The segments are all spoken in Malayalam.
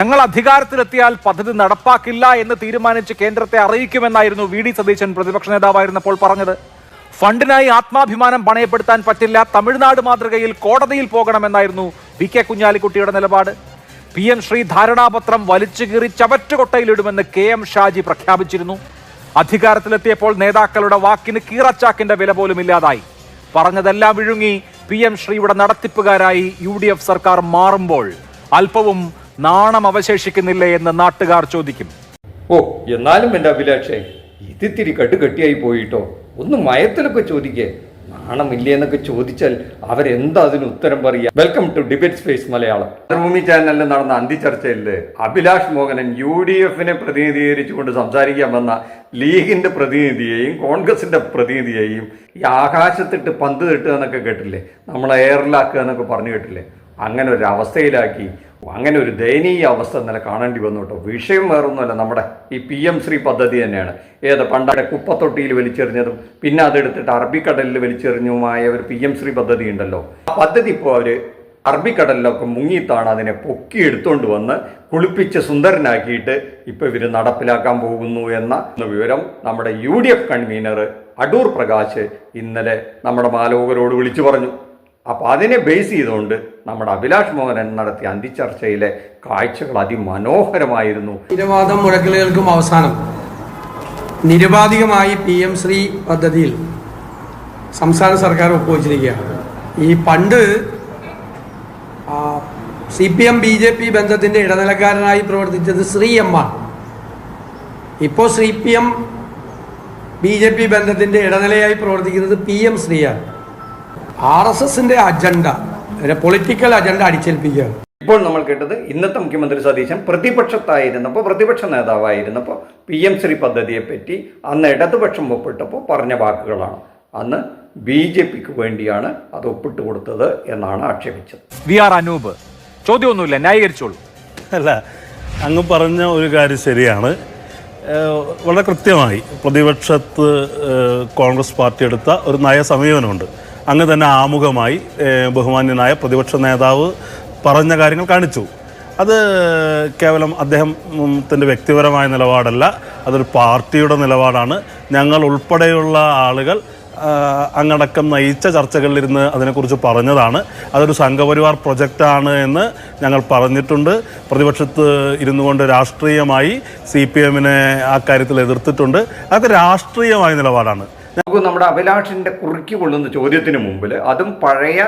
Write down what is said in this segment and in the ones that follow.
ഞങ്ങൾ അധികാരത്തിലെത്തിയാൽ പദ്ധതി നടപ്പാക്കില്ല എന്ന് തീരുമാനിച്ച് കേന്ദ്രത്തെ അറിയിക്കുമെന്നായിരുന്നു വി ഡി സതീശൻ പ്രതിപക്ഷ നേതാവായിരുന്നപ്പോൾ പറഞ്ഞത്. ഫണ്ടിനായി ആത്മാഭിമാനം പണയപ്പെടുത്താൻ പറ്റില്ല, തമിഴ്നാട് മാതൃകയിൽ കോടതിയിൽ പോകണമെന്നായിരുന്നു വി കെ കുഞ്ഞാലിക്കുട്ടിയുടെ നിലപാട്. PM ശ്രീ ധാരണാപത്രം വലിച്ചു കീറി ചവറ്റുകൊട്ടയിലിടുമെന്ന് KM ഷാജി പ്രഖ്യാപിച്ചിരുന്നു. അധികാരത്തിലെത്തിയപ്പോൾ നേതാക്കളുടെ വാക്കിന് കീറച്ചാക്കിന്റെ വില പോലും ഇല്ലാതായി. പറഞ്ഞതെല്ലാം വിഴുങ്ങി PM ശ്രീയുടെ നടത്തിപ്പുകാരായി UDF സർക്കാർ മാറുമ്പോൾ അല്പവും നാണം അവശേഷിക്കുന്നില്ലേ എന്ന് നാട്ടുകാർ ചോദിക്കും. ഓ, എന്നാലും എൻ്റെ അഭിലാഷേ, ഇതിത്തിരി കെട്ടുകെട്ടിയായി പോയിട്ടോ. ഒന്ന് മയത്തിലൊക്കെ ചോദിക്കേ. നാണമില്ലേ എന്നൊക്കെ ചോദിച്ചാൽ അവരെന്താ അതിന് ഉത്തരം പറയുക? Welcome to debate space Malayalam. ഭൂമി ചാനലിൽ നടന്ന അന്തിച്ചർച്ചയിൽ അഭിലാഷ് മോഹനൻ UDFനെ പ്രതിനിധീകരിച്ചുകൊണ്ട് സംസാരിക്കാൻ വന്ന ലീഗിന്റെ പ്രതിനിധിയെയും കോൺഗ്രസിന്റെ പ്രതിനിധിയെയും ഈ ആകാശത്തിട്ട് പന്ത് തട്ടുക എന്നൊക്കെ കേട്ടില്ലേ, നമ്മളെ എയറിലാക്കുക എന്നൊക്കെ പറഞ്ഞു കേട്ടില്ലേ, അങ്ങനെ ഒരു അവസ്ഥയിലാക്കി. അങ്ങനെ ഒരു ദയനീയ അവസ്ഥ ഇന്നലെ കാണേണ്ടി വന്നു കേട്ടോ. വിഷയം വേറൊന്നുമല്ല, നമ്മുടെ ഈ PM ശ്രീ പദ്ധതി തന്നെയാണ്. പണ്ടവിടെ കുപ്പത്തൊട്ടിയിൽ വലിച്ചെറിഞ്ഞതും പിന്നെ അതെടുത്തിട്ട് അറബിക്കടലിൽ വലിച്ചെറിഞ്ഞതുമായ ഒരു PM ശ്രീ പദ്ധതി ഉണ്ടല്ലോ. ആ പദ്ധതി ഇപ്പോൾ അവർ അറബിക്കടലിലൊക്കെ മുങ്ങിത്താണ് അതിനെ പൊക്കി എടുത്തുകൊണ്ട് വന്ന് കുളിപ്പിച്ച് സുന്ദരനാക്കിയിട്ട് ഇപ്പോൾ ഇവർ നടപ്പിലാക്കാൻ പോകുന്നു എന്ന വിവരം നമ്മുടെ UDF കൺവീനർ അടൂർ പ്രകാശ് ഇന്നലെ നമ്മുടെ മാലോകരോട് വിളിച്ചു പറഞ്ഞു. അപ്പോൾ അതിനെ ബേസ് ചെയ്തുകൊണ്ട് നമ്മുടെ അഭിലാഷ് മോഹനൻ നടത്തിയ അന്തിച്ചർച്ചയിലെ കാഴ്ചകൾ അതിമനോഹരമായിരുന്നു. നിരവാദം മുഴക്കലുകൾക്കും അവസാനം നിരുപാധികമായി PM ശ്രീ പദ്ധതിയിൽ സംസ്ഥാന സർക്കാർ ഒപ്പുവച്ചിരിക്കുകയാണ്. ഈ പണ്ട് CPM BJP ബന്ധത്തിൻ്റെ ഇടനിലക്കാരനായി പ്രവർത്തിച്ചത് ശ്രീ M ആണ്. ഇപ്പോൾ CPM BJP ബന്ധത്തിൻ്റെ ഇടനിലയായി പ്രവർത്തിക്കുന്നത് PM ശ്രീയാണ്. RSSന്റെ അജണ്ട, പൊളിറ്റിക്കൽ അജണ്ട അടിച്ചേൽപ്പിക്കുകയാണ്. ഇപ്പോൾ നമ്മൾ കേട്ടത് ഇന്നത്തെ മുഖ്യമന്ത്രി സതീശൻ പ്രതിപക്ഷത്തായിരുന്നപ്പോൾ, പ്രതിപക്ഷ നേതാവായിരുന്നപ്പോൾ PM ശ്രീ പദ്ധതിയെ പറ്റി അന്ന് ഇടതുപക്ഷം ഒപ്പിട്ടപ്പോൾ പറഞ്ഞ വാക്കുകളാണ്. അന്ന് BJPക്ക് വേണ്ടിയാണ് അത് ഒപ്പിട്ട് കൊടുത്തത് എന്നാണ് ആക്ഷേപിച്ചത്. VR അനൂപ്, ചോദ്യമൊന്നുമില്ല, ന്യായീകരിച്ചോളൂ. അല്ല, അങ്ങ് പറഞ്ഞ ഒരു കാര്യം ശരിയാണ്. വളരെ കൃത്യമായി പ്രതിപക്ഷത്ത് കോൺഗ്രസ് പാർട്ടി എടുത്ത ഒരു നയ സമീപനമുണ്ട്. അങ്ങ് തന്നെ ആമുഖമായി ബഹുമാന്യനായ പ്രതിപക്ഷ നേതാവ് പറഞ്ഞ കാര്യങ്ങൾ കാണിച്ചു. അത് കേവലം അദ്ദേഹത്തിൻ്റെ വ്യക്തിപരമായ നിലപാടല്ല, അതൊരു പാർട്ടിയുടെ നിലപാടാണ്. ഞങ്ങൾ ഉൾപ്പെടെയുള്ള ആളുകൾ അങ്ങടക്കം നയിച്ച ചർച്ചകളിലിരുന്ന് അതിനെക്കുറിച്ച് പറഞ്ഞതാണ്. അതൊരു സംഘപരിവാർ പ്രൊജക്റ്റാണ് എന്ന് ഞങ്ങൾ പറഞ്ഞിട്ടുണ്ട്. പ്രതിപക്ഷത്ത് ഇരുന്നു കൊണ്ട് രാഷ്ട്രീയമായി CPMനെ ആ കാര്യത്തിൽ എതിർത്തിട്ടുണ്ട്. അതൊക്കെ രാഷ്ട്രീയമായ നിലപാടാണ്. നമുക്ക് നമ്മുടെ അഭിലാഷിന്റെ കുറുക്കി കൊള്ളുന്ന ചോദ്യത്തിന് മുമ്പിൽ അതും പഴയ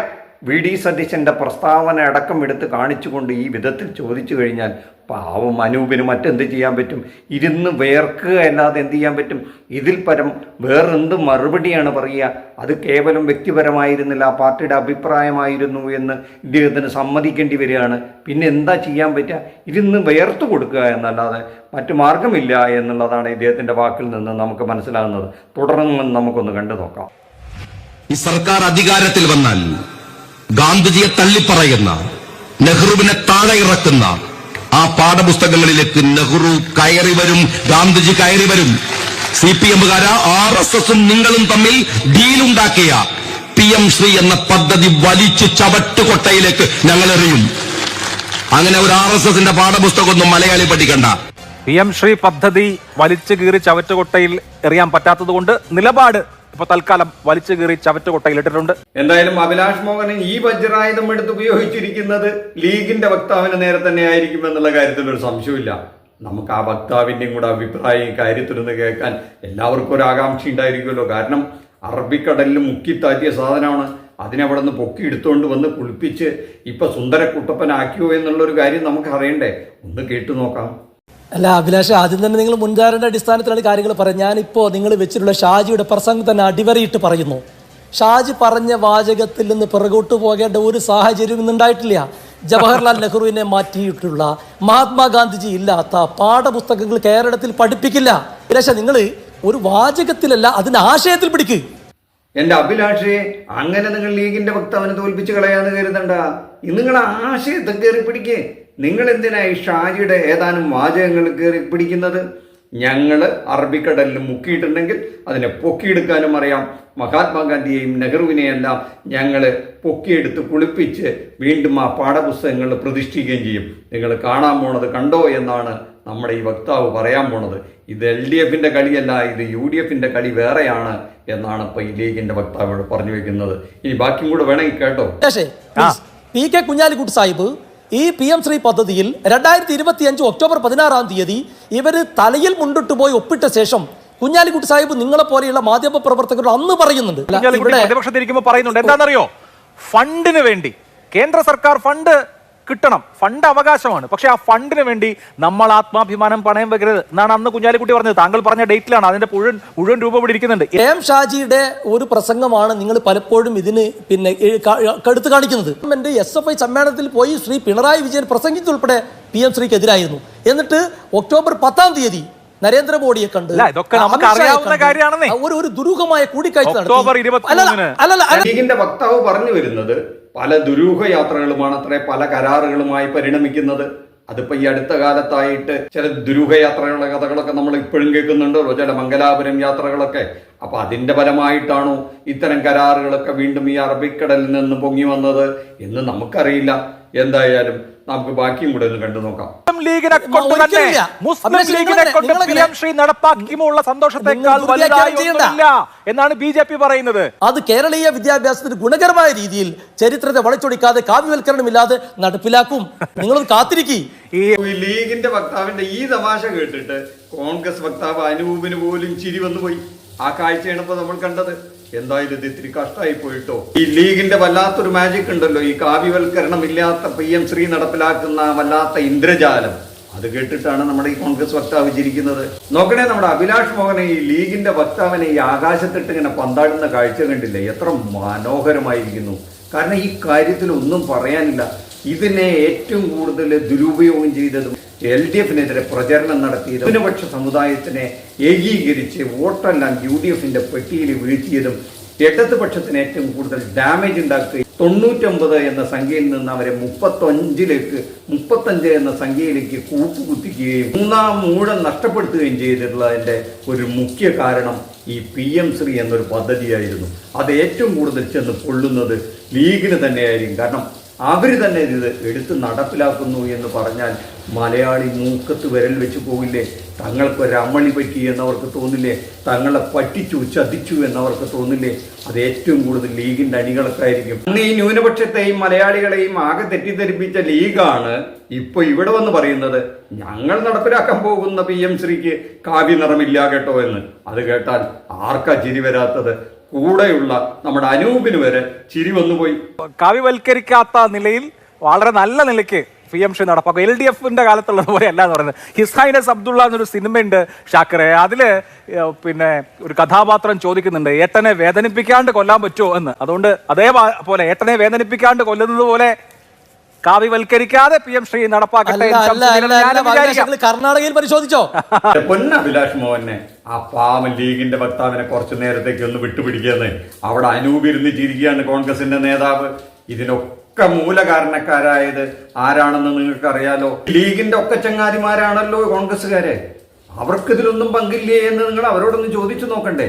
VD സതീശന്റെ പ്രസ്താവന അടക്കം എടുത്ത് കാണിച്ചുകൊണ്ട് ഈ വിധത്തിൽ ചോദിച്ചു കഴിഞ്ഞാൽ പാവം അനൂപിന് മറ്റെന്ത് ചെയ്യാൻ പറ്റും? ഇരുന്ന് വേർക്കുക അല്ലാതെ എന്ത് ചെയ്യാൻ പറ്റും? ഇതിൽ പരം വേറെന്ത് മറുപടിയാണ് പറയുക? അത് കേവലം വ്യക്തിപരമായിരുന്നില്ല, ആ പാർട്ടിയുടെ അഭിപ്രായമായിരുന്നു എന്ന് ഇദ്ദേഹത്തിന് സമ്മതിക്കേണ്ടി വരികയാണ്. പിന്നെ എന്താ ചെയ്യാൻ പറ്റുക? ഇരുന്ന് വേർത്തു കൊടുക്കുക എന്നല്ലാതെ മറ്റു മാർഗമില്ല എന്നുള്ളതാണ് ഇദ്ദേഹത്തിൻ്റെ വാക്കിൽ നിന്ന് നമുക്ക് മനസ്സിലാകുന്നത്. തുടർന്ന് നമുക്കൊന്ന് കണ്ടു നോക്കാം. ഈ സർക്കാർ അധികാരത്തിൽ വന്നാൽ ഗാന്ധിജിയെ തള്ളിപ്പറയുന്ന, നെഹ്റുവിനെ താഴെ ഇറക്കുന്ന ആ പാഠപുസ്തകങ്ങളിലേക്ക് നെഹ്റു കയറി വരും, ഗാന്ധിജി കയറി വരും. CPMകാര RSSും നിങ്ങളും തമ്മിൽ ഡീലുണ്ടാക്കിയ PM ശ്രീ എന്ന പദ്ധതി വലിച്ചു ചവറ്റുകൊട്ടയിലേക്ക് ഞങ്ങൾ എറിയും. അങ്ങനെ ഒരു RSSന്റെ പാഠപുസ്തകമൊന്നും മലയാളി പഠിക്കണ്ട. PM ശ്രീ പദ്ധതി വലിച്ചു കീറി ചവറ്റുകൊട്ടയിൽ എറിയാൻ പറ്റാത്തത് കൊണ്ട് നിലപാട് ഇപ്പൊ തൽക്കാലം വലിച്ചു കീറി ചവറ്റുകൊട്ടയിലിട്ടിട്ടുണ്ട്. എന്തായാലും അഭിലാഷ് മോഹനൻ ഈ വജ്രായുധം എടുത്ത് ഉപയോഗിച്ചിരിക്കുന്നത് ലീഗിന്റെ വക്താവിന് നേരെ തന്നെ ആയിരിക്കും എന്നുള്ള കാര്യത്തിൽ ഒരു സംശയമില്ല. നമുക്ക് ആ വക്താവിന്റെയും കൂടെ അഭിപ്രായം ഈ കാര്യത്തിലൊന്ന് കേൾക്കാൻ എല്ലാവർക്കും ഒരു ആകാംക്ഷ ഉണ്ടായിരിക്കുമല്ലോ. കാരണം അറബിക്കടലിൽ മുക്കിത്താറ്റിയ സാധനമാണ്. അതിനവിടെ നിന്ന് പൊക്കി എടുത്തുകൊണ്ട് വന്ന് കുളിപ്പിച്ച് ഇപ്പൊ സുന്ദരക്കുട്ടപ്പനാക്കിയോ എന്നുള്ളൊരു കാര്യം നമുക്ക് അറിയണ്ടേ? ഒന്ന് കേട്ടു നോക്കാം. അല്ല അഭിലാഷ്, ആദ്യം തന്നെ നിങ്ങൾ മുൻധാരണയുടെ അടിസ്ഥാനത്തിലാണ് കാര്യങ്ങൾ പറയുന്നത്. ഞാനിപ്പോൾ നിങ്ങൾ വെച്ചിട്ടുള്ള ഷാജിയുടെ പ്രസംഗം തന്നെ അടിവരയിട്ട് പറയുന്നു. ഷാജി പറഞ്ഞ വാചകത്തിൽ നിന്ന് പിറകോട്ട് പോകേണ്ട ഒരു സാഹചര്യം ഇന്നുണ്ടായിട്ടില്ല. ജവഹർലാൽ നെഹ്റുവിനെ മാറ്റിയിട്ടുള്ള, മഹാത്മാഗാന്ധിജി ഇല്ലാത്ത പാഠപുസ്തകങ്ങൾ കേരളത്തിൽ പഠിപ്പിക്കില്ല. അഭിലാഷ്, നിങ്ങൾ ഒരു വാചകത്തിലല്ല, അതിന്റെ ആശയത്തിൽ പിടിക്ക്. എന്റെ അഭിലാഷേ, അങ്ങനെ നിങ്ങൾ ലീഗിന്റെ വക്താവിനെ തോൽപ്പിച്ച് കളയാന്ന് കരുതണ്ട. നിങ്ങൾ ആശയത്തെ കയറി പിടിക്കേ. നിങ്ങൾ എന്തിനാ ഈ ഷാജിയുടെ ഏതാനും വാചകങ്ങൾ കയറി പിടിക്കുന്നത്? ഞങ്ങൾ അറബിക്കടലിൽ മുക്കിയിട്ടുണ്ടെങ്കിൽ അതിനെ പൊക്കിയെടുക്കാനും അറിയാം. മഹാത്മാഗാന്ധിയെയും നെഹ്റുവിനെയും എല്ലാം ഞങ്ങൾ പൊക്കിയെടുത്ത് കുളിപ്പിച്ച് വീണ്ടും ആ പാഠപുസ്തകങ്ങളിൽ പ്രതിഷ്ഠിക്കുകയും ചെയ്യും. നിങ്ങൾ കാണാൻ പോണത് കണ്ടോ എന്നാണ് നമ്മുടെ ഈ വക്താവ് പറയാൻ പോണത്. ഇത് LDFന്റെ കളിയല്ല, ഇത് UDFന്റെ കളി വേറെയാണ് എന്നാണ് ഇപ്പൊ ഈ ലീഗിന്റെ വക്താവ് പറഞ്ഞു വെക്കുന്നത്. ഇനി ബാക്കിയും കൂടെ വേണമെങ്കിൽ കേട്ടോ. PK കുഞ്ഞാലിക്കുട്ടി സാഹിബ് ഈ PM ശ്രീ പദ്ധതിയിൽ 2025 ഒക്ടോബർ 16 ഇവർ തലയിൽ മുണ്ടിട്ട് പോയി ഒപ്പിട്ട ശേഷം കുഞ്ഞാലിക്കുട്ടി സാഹിബ് നിങ്ങളെ പോലെയുള്ള മാധ്യമ പ്രവർത്തകരോട് അന്ന് പറയുന്നുണ്ട്, പ്രതിപക്ഷത്തിരിക്കുമ്പോൾ പറയുന്നുണ്ട് എന്താണെന്നറിയോ, ഫണ്ടിന് വേണ്ടി കേന്ദ്ര സർക്കാർ ഫണ്ട് കിട്ടണം, ഫണ്ട് അവകാശമാണ്, പക്ഷെ ആ ഫണ്ടിന് വേണ്ടി നമ്മൾ ആത്മാഭിമാനം പണയം വെക്കരുത് എന്നാണ് അന്ന് കുഞ്ഞാലിക്കുട്ടി പറഞ്ഞത്. താങ്കൾ പറഞ്ഞ ഡേറ്റിലാണ് അതിന്റെ മുഴുവൻ രൂപം ഇവിടെ ഇരിക്കുന്നുണ്ട്. M ഷാജിയുടെ ഒരു പ്രസംഗമാണ് നിങ്ങൾ പലപ്പോഴും ഇതിന് എടുത്തു കാണിക്കുന്നത്. SFI സമ്മേളനത്തിൽ പോയി ശ്രീ പിണറായി വിജയൻ പ്രസംഗിച്ചുൾപ്പെടെ PM ശ്രീക്ക് എതിരായിരുന്നു. എന്നിട്ട് ഒക്ടോബർ 10 നരേന്ദ്രമോദിയെ കണ്ട് ഇതൊക്കെ നമുക്ക് അറിയാവുന്ന കാര്യമാണെന്നേ. ഒരു ദുരൂഹമായ കൂടിക്കാഴ്ച ഒക്ടോബർ 23 ലീഗിന്റെ വക്താവ് പറഞ്ഞു വരുന്നത് പല ദുരൂഹ യാത്രകളുമാണ് അത്ര പല കരാറുകളുമായി പരിണമിക്കുന്നത്. അതിപ്പോ ഈ അടുത്ത കാലത്തായിട്ട് ചില ദുരൂഹയാത്രകളുടെ കഥകളൊക്കെ നമ്മൾ ഇപ്പോഴും കേൾക്കുന്നുണ്ടല്ലോ, ചില മംഗലാപുരം യാത്രകളൊക്കെ. അപ്പൊ അതിന്റെ ഫലമായിട്ടാണോ ഇത്തരം കരാറുകളൊക്കെ വീണ്ടും ഈ അറബിക്കടലിൽ നിന്ന് പൊങ്ങി വന്നത് എന്ന് നമുക്കറിയില്ല. എന്തായാലും നമുക്ക് ബാക്കിയും കൂടെ ഒന്ന് കണ്ടു നോക്കാം. മുസ്ലിം ലീഗിനെ കൊണ്ട് PM ശ്രീ നടപ്പാക്കിയുമുള്ള സന്തോഷത്തെക്കാൾ വലുതായില്ല എന്നാണ് BJP പറയുന്നത്. അത് കേരളീയ വിദ്യാഭ്യാസത്തിന് ഗുണകരമായ രീതിയിൽ ചരിത്രത്തെ വളച്ചൊടിക്കാതെ കാവ്യവൽക്കരണമില്ലാതെ നടപ്പിലാക്കും. നിങ്ങളൊന്ന് കാത്തിരിക്കി. ഈ ലീഗിന്റെ വക്താവിന്റെ ഈ തമാശ കേട്ടിട്ട് കോൺഗ്രസ് വക്താവ് അനൂപിന് പോലും ചിരി വന്നുപോയി. ആ കാഴ്ചയാണ് ഇപ്പൊ നമ്മൾ കണ്ടത്. എന്തായാലും ഇത് ഇത്തിരി കഷ്ടമായി പോയിട്ടോ. ഈ ലീഗിന്റെ വല്ലാത്തൊരു മാജിക് ഉണ്ടല്ലോ, ഈ കാവ്യവൽക്കരണം ഇല്ലാത്ത PM ശ്രീ നടപ്പിലാക്കുന്ന വല്ലാത്ത ഇന്ദ്രജാലം. അത് കേട്ടിട്ടാണ് നമ്മുടെ ഈ കോൺഗ്രസ് വക്താവ് ചിരിക്കുന്നത്. നോക്കണേ, നമ്മുടെ അഭിലാഷ് മോഹനെ ഈ ലീഗിന്റെ വക്താവിനെ ഈ ആകാശത്തിട്ട് ഇങ്ങനെ പന്താടുന്ന കാഴ്ച കണ്ടില്ലേ? എത്ര മനോഹരമായിരിക്കുന്നു. കാരണം ഈ കാര്യത്തിൽ ഒന്നും പറയാനില്ല. ഇതിനെ ഏറ്റവും കൂടുതൽ ദുരുപയോഗം ചെയ്തതും LDFനെതിരെ പ്രചരണം നടത്തിയതും ന്യൂനപക്ഷ സമുദായത്തിനെ ഏകീകരിച്ച് വോട്ടെല്ലാം UDFന്റെ പെട്ടിയിൽ വീഴ്ത്തിയതും ഇടതുപക്ഷത്തിന് ഏറ്റവും കൂടുതൽ ഡാമേജ് ഉണ്ടാക്കുകയും 99 എന്ന സംഖ്യയിൽ നിന്ന് അവരെ 35 എന്ന സംഖ്യയിലേക്ക് കൂപ്പുകുത്തിക്കുകയും മൂന്നാം മൂഴം നഷ്ടപ്പെടുത്തുകയും ചെയ്തിട്ടുള്ളതിന്റെ ഒരു മുഖ്യ കാരണം ഈ PM ശ്രീ എന്നൊരു പദ്ധതിയായിരുന്നു. അത് ഏറ്റവും കൂടുതൽ ചെന്ന് കൊള്ളുന്നത് ലീഗിന് തന്നെയായിരിക്കും. കാരണം അവർ തന്നെ ഇത് എടുത്ത് നടപ്പിലാക്കുന്നു എന്ന് പറഞ്ഞാൽ മലയാളി മൂക്കത്ത് വിരൽ വെച്ച് പോകില്ലേ? തങ്ങൾക്കൊരമളി പറ്റി എന്നവർക്ക് തോന്നില്ലേ? തങ്ങളെ പറ്റിച്ചു ചതിച്ചു എന്നവർക്ക് തോന്നില്ലേ? അത് ഏറ്റവും കൂടുതൽ ലീഗിന്റെ അണികളൊക്കെയായിരിക്കും. അന്ന് ഈ ന്യൂനപക്ഷത്തെയും മലയാളികളെയും ആകെ തെറ്റിദ്ധരിപ്പിച്ച ലീഗാണ് ഇപ്പൊ ഇവിടെ വന്ന് പറയുന്നത് ഞങ്ങൾ നടപ്പിലാക്കാൻ പോകുന്ന PM ശ്രീക്ക് കാവ്യ നിറമില്ല കേട്ടോ എന്ന്. അത് കേട്ടാൽ ആർക്കാ ചിരി വരാത്തത്? കൂടെയുള്ള നമ്മുടെ അനൂപിന് വരെ ചിരി വന്നുപോയി. കാവ്യവൽക്കരിക്കാത്ത നിലയിൽ വളരെ നല്ല നിലയ്ക്ക് PM ശ്രീ നടപ്പാക്കും. LDFന്റെ കാലത്തുള്ളത് പോലെ അല്ല എന്ന് പറയുന്നത്. ഹിസ് ഹൈനസ് അബ്ദുള്ള എന്നൊരു സിനിമയുണ്ട് ഷാക്കറെ, അതില് പിന്നെ ഒരു കഥാപാത്രം ചോദിക്കുന്നുണ്ട് ഏട്ടനെ വേദനിപ്പിക്കാണ്ട് കൊല്ലാൻ പറ്റുമോ എന്ന്. അതുകൊണ്ട് അതേപോലെ ഏട്ടനെ വേദനിപ്പിക്കാണ്ട് കൊല്ലുന്നത് പോലെ കാവ്യവൽക്കരിക്കാതെ PM ശ്രീ നടപ്പാക്കട്ടെ. കർണാടകയിൽ പരിശോധിച്ചോ? പൊന്നഭിലാഷ് മോഹനെ ആ പാവം ലീഗിന്റെ വക്താവിനെ കുറച്ചു നേരത്തേക്ക് ഒന്ന് വിട്ടുപിടിക്കാന്ന്. അവിടെ അനൂപിരുന്ന് ചിരിക്കുകയാണ് കോൺഗ്രസിന്റെ നേതാവ്. ഇതിനൊക്കെ മൂലകാരണക്കാരായത് ആരാണെന്ന് നിങ്ങൾക്ക് അറിയാലോ. ലീഗിന്റെ ഒക്കെ ചങ്ങാതിമാരാണല്ലോ കോൺഗ്രസ്സുകാരെ. അവർക്കിതിലൊന്നും പങ്കില്ലേ എന്ന് നിങ്ങൾ അവരോടൊന്ന് ചോദിച്ചു നോക്കണ്ടേ?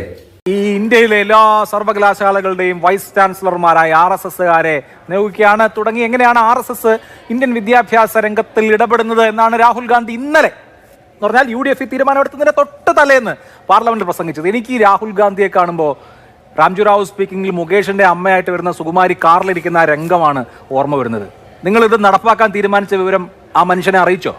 ഈ ഇന്ത്യയിലെ എല്ലാ സർവകലാശാലകളുടെയും വൈസ് ചാൻസലർമാരായ RSSകാരെ നിയോഗിക്കുകയാണ് തുടങ്ങി. എങ്ങനെയാണ് RSS ഇന്ത്യൻ വിദ്യാഭ്യാസ രംഗത്തിൽ ഇടപെടുന്നത് എന്നാണ് രാഹുൽ ഗാന്ധി ഇന്നലെ എന്ന് പറഞ്ഞാൽ UDF തീരുമാനമെടുത്തതിന്റെ തൊട്ട് തലേന്ന് പാർലമെന്റിൽ പ്രസംഗിച്ചത്. എനിക്ക് ഈ രാഹുൽ ഗാന്ധിയെ കാണുമ്പോൾ രാംജു റാവു സ്പീക്കിംഗിൽ മുകേഷിന്റെ അമ്മയായിട്ട് വരുന്ന സുകുമാരി കാറിലിരിക്കുന്ന ആ രംഗമാണ് ഓർമ്മ വരുന്നത്. നിങ്ങൾ ഇത് നടപ്പാക്കാൻ തീരുമാനിച്ച വിവരം ആ മനുഷ്യനെ അറിയിച്ചോ?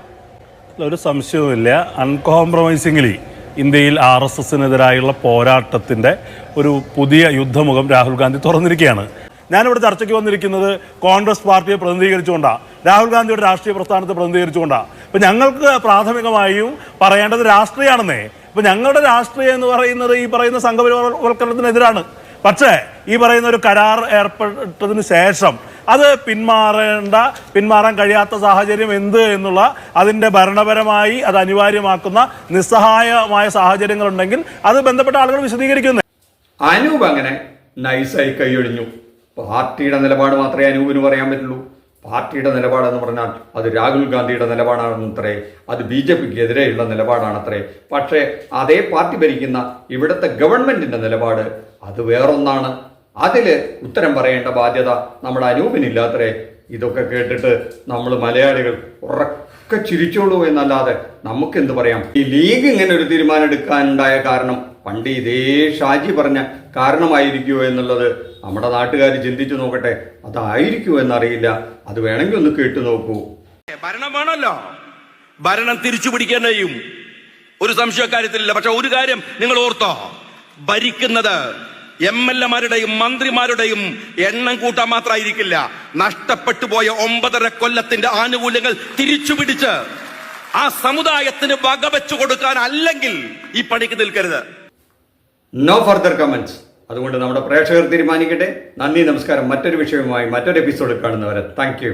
ഒരു സംശയവുമില്ല. അൺകോംപ്രമൈസിംഗ്ലി ഇന്ത്യയിൽ RSSനെതിരായുള്ള പോരാട്ടത്തിൻ്റെ ഒരു പുതിയ യുദ്ധമുഖം രാഹുൽ ഗാന്ധി തുറന്നിരിക്കുകയാണ്. ഞാനിവിടെ ചർച്ചയ്ക്ക് വന്നിരിക്കുന്നത് കോൺഗ്രസ് പാർട്ടിയെ പ്രതിനിധീകരിച്ചുകൊണ്ടാണ്, രാഹുൽ ഗാന്ധിയുടെ രാഷ്ട്രീയ പ്രസ്ഥാനത്തെ പ്രതിനിധീകരിച്ചുകൊണ്ടാണ്. ഇപ്പം ഞങ്ങൾക്ക് പ്രാഥമികമായും പറയേണ്ടത് രാഷ്ട്രീയമാണെന്നേ. ഇപ്പം ഞങ്ങളുടെ രാഷ്ട്രീയം എന്ന് പറയുന്നത് ഈ പറയുന്ന സംഘപരിവൽക്കരണത്തിനെതിരാണ്. പക്ഷേ ഈ പറയുന്ന ഒരു കരാർ ഏർപ്പെട്ടതിന് ശേഷം അത് പിന്മാറാൻ കഴിയാത്ത സാഹചര്യം എന്ത് എന്നുള്ള അതിൻ്റെ ഭരണപരമായി അത് അനിവാര്യമാക്കുന്ന നിസ്സഹായമായ സാഹചര്യങ്ങളുണ്ടെങ്കിൽ അത് ബന്ധപ്പെട്ട ആളുകൾ വിശദീകരിക്കുന്നു. അനൂപ് അങ്ങനെ നൈസായി കൈയൊഴിഞ്ഞു. പാർട്ടിയുടെ നിലപാട് മാത്രമേ അനൂപിന് പറയാൻ പറ്റുള്ളൂ. പാർട്ടിയുടെ നിലപാടെന്ന് പറഞ്ഞാൽ അത് രാഹുൽ ഗാന്ധിയുടെ നിലപാടാണത്രേ, അത് BJPക്ക് എതിരെയുള്ള നിലപാടാണത്രേ. പക്ഷേ അതേ പാർട്ടി ഭരിക്കുന്ന ഇവിടുത്തെ ഗവൺമെന്റിന്റെ നിലപാട് അത് വേറൊന്നാണ്. അതിൽ ഉത്തരം പറയേണ്ട ബാധ്യത നമ്മുടെ അനൂപിനില്ലാത്രേ. ഇതൊക്കെ കേട്ടിട്ട് നമ്മൾ മലയാളികൾ ഉറക്കെ ചിരിച്ചോളൂ എന്നല്ലാതെ നമുക്കെന്ത് പറയാം. ഈ ലീഗ് ഇങ്ങനെ ഒരു തീരുമാനം എടുക്കാനുണ്ടായ കാരണം പണ്ട് ഇതേ ഷാജി പറഞ്ഞ കാരണമായിരിക്കുമോ എന്നുള്ളത് നമ്മുടെ നാട്ടുകാർ ചിന്തിച്ചു നോക്കട്ടെ. അതായിരിക്കുമോ എന്നറിയില്ല. അത് വേണമെങ്കിൽ ഒന്ന് കേട്ടു നോക്കൂ. ഭരണം വേണമല്ലോ, ഭരണം തിരിച്ചു പിടിക്കാൻ കഴിയും, ഒരു സംശയക്കാര്യത്തിലില്ല. പക്ഷെ ഒരു കാര്യം നിങ്ങൾ ഓർത്തോ, ഭരിക്കുന്നത് MLA-മാരുടെയും മന്ത്രിമാരുടെയും എണ്ണം കൂട്ടാൻ മാത്രമായിരിക്കില്ല. നഷ്ടപ്പെട്ടു പോയ 9.5 കൊല്ലത്തിന്റെ ആനുകൂല്യങ്ങൾ തിരിച്ചു പിടിച്ച് ആ സമുദായത്തിന് വകവെച്ചു കൊടുക്കാൻ അല്ലെങ്കിൽ ഈ പണിക്ക് നിൽക്കരുത്. No further comments. അതുകൊണ്ട് നമ്മുടെ പ്രേക്ഷകർ തീരുമാനിക്കട്ടെ. നന്ദി, നമസ്കാരം. മറ്റൊരു വിഷയവുമായി മറ്റൊരു എപ്പിസോഡിൽ കാണുന്നവരെ താങ്ക് യു.